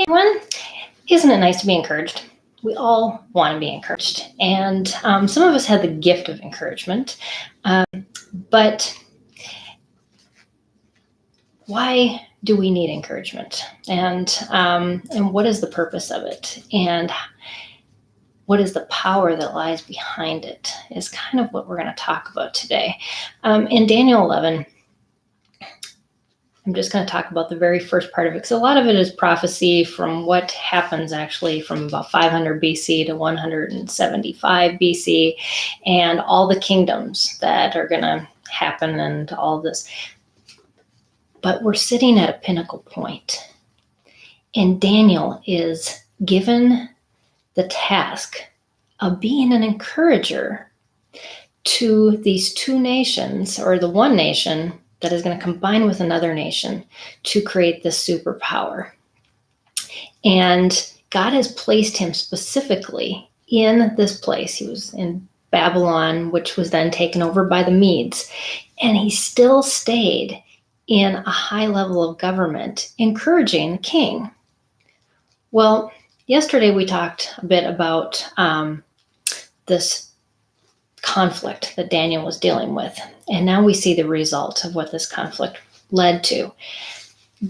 Everyone, isn't it nice to be encouraged? We all want to be encouraged. And some of us have the gift of encouragement. But why do we need encouragement? And what is the purpose of it? And what is the power that lies behind it is kind of what we're going to talk about today. In Daniel 11, I'm just going to talk about the very first part of it, because a lot of it is prophecy from what happens actually from about 500 BC to 175 BC, and all the kingdoms that are going to happen and all this. But we're sitting at a pinnacle point, and Daniel is given the task of being an encourager to these two nations, or the one nation that is going to combine with another nation to create this superpower. And God has placed him specifically in this place. He was in Babylon, which was then taken over by the Medes. And he still stayed in a high level of government, encouraging the king. Well, yesterday we talked a bit about this conflict that Daniel was dealing with. And now we see the result of what this conflict led to.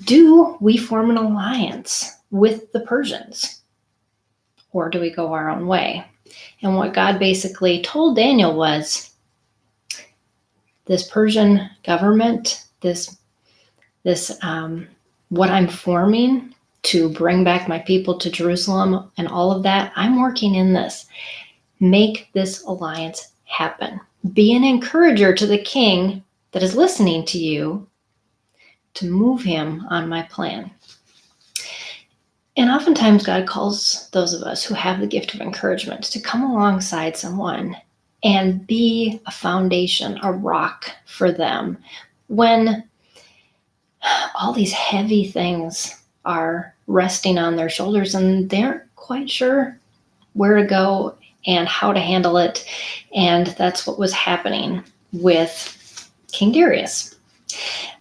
Do we form an alliance with the Persians? Or do we go our own way? And what God basically told Daniel was, this Persian government, this what I'm forming to bring back my people to Jerusalem and all of that, I'm working in this. Make this alliance happen. Be an encourager to the king that is listening to you to move him on my plan. And oftentimes God calls those of us who have the gift of encouragement to come alongside someone and be a foundation, a rock for them when all these heavy things are resting on their shoulders and they aren't quite sure where to go and how to handle it. And that's what was happening with King Darius.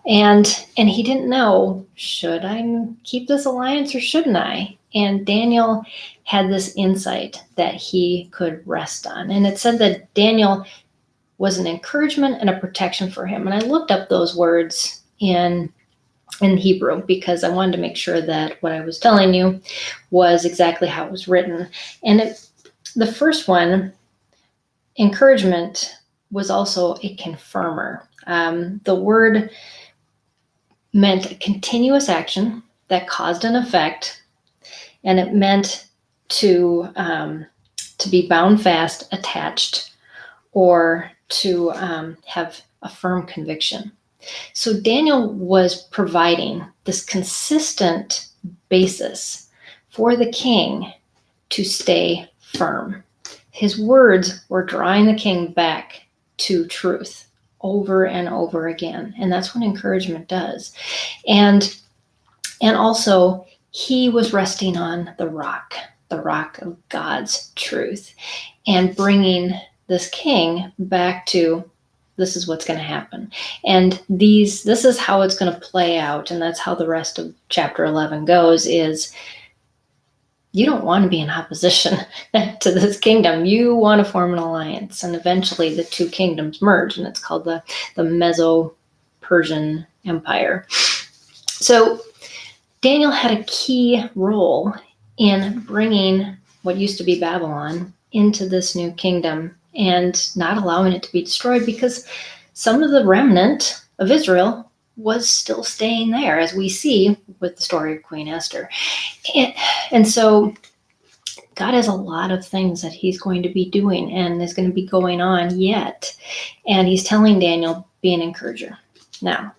And he didn't know, should I keep this alliance or shouldn't I? And Daniel had this insight that he could rest on. And it said that Daniel was an encouragement and a protection for him. And I looked up those words in Hebrew because I wanted to make sure that what I was telling you was exactly how it was written. And the first one, encouragement, was also a confirmer. The word meant a continuous action that caused an effect, and it meant to be bound fast, attached, or to have a firm conviction. So Daniel was providing this consistent basis for the king to stay firm. His words were drawing the king back to truth over and over again. And that's what encouragement does. And also he was resting on the rock of God's truth, and bringing this king back to, this is what's going to happen. And this is how it's going to play out. And that's how the rest of chapter 11 goes, is you don't want to be in opposition to this kingdom. You want to form an alliance. And eventually the two kingdoms merge, and it's called the Medo-Persian Empire. So Daniel had a key role in bringing what used to be Babylon into this new kingdom and not allowing it to be destroyed, because some of the remnant of Israel was still staying there, as we see with the story of Queen Esther. And so God has a lot of things that he's going to be doing and is going to be going on yet. And he's telling Daniel, be an encourager. Now,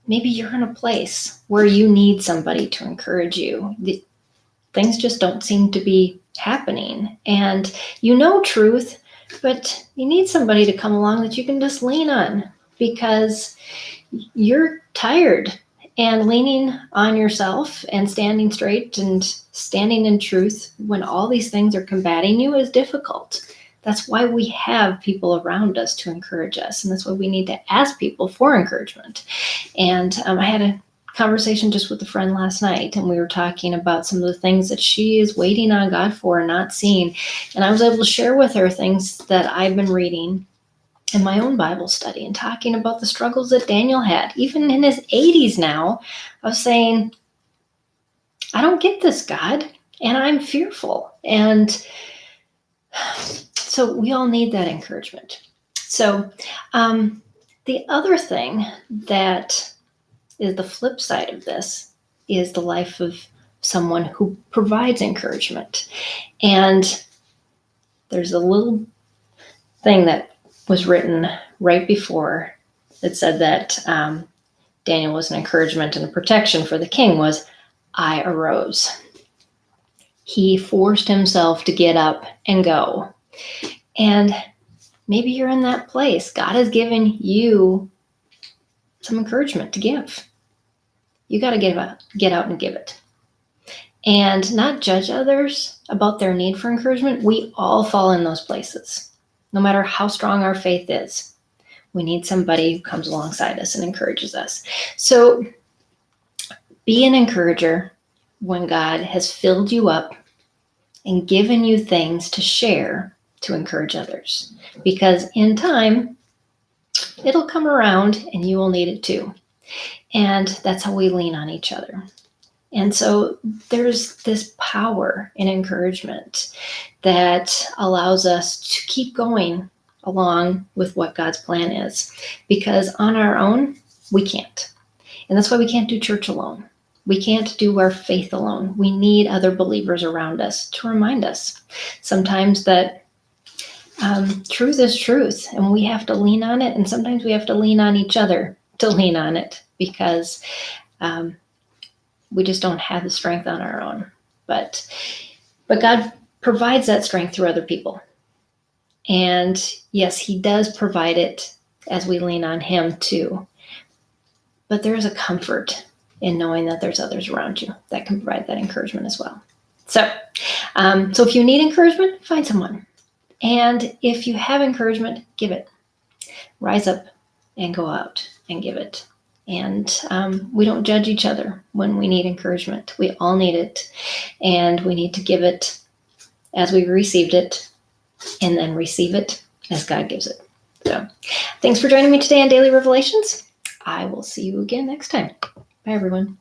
maybe you're in a place where you need somebody to encourage you. Things just don't seem to be happening. And you know truth, but you need somebody to come along that you can just lean on, because you're tired, and leaning on yourself and standing straight and standing in truth when all these things are combating you is difficult. That's why we have people around us to encourage us. And that's why we need to ask people for encouragement. And I had a conversation just with a friend last night, and we were talking about some of the things that she is waiting on God for and not seeing. And I was able to share with her things that I've been reading in my own Bible study and talking about the struggles that Daniel had. Even in his 80s now, I was saying, I don't get this, God, and I'm fearful. And so we all need that encouragement. So the other thing that is the flip side of this is the life of someone who provides encouragement. And there's a little thing that was written right before that said that Daniel was an encouragement and a protection for the king was, I arose. He forced himself to get up and go. And maybe you're in that place. God has given you some encouragement to give. You got to get out and give it. And not judge others about their need for encouragement. We all fall in those places. No matter how strong our faith is, we need somebody who comes alongside us and encourages us. So be an encourager when God has filled you up and given you things to share to encourage others. Because in time, it'll come around and you will need it too. And that's how we lean on each other. And so there's this power in encouragement that allows us to keep going along with what God's plan is. Because on our own, we can't. And that's why we can't do church alone. We can't do our faith alone. We need other believers around us to remind us sometimes that truth is truth, and we have to lean on it. And sometimes we have to lean on each other to lean on it because we just don't have the strength on our own. But God provides that strength through other people. And yes, he does provide it as we lean on him too. But there is a comfort in knowing that there's others around you that can provide that encouragement as well. So if you need encouragement, find someone. And if you have encouragement, give it. Rise up and go out and give it. And we don't judge each other when we need encouragement. We all need it. And we need to give it as we received it and then receive it as God gives it. So thanks for joining me today on Daily Revelations. I will see you again next time. Bye, everyone.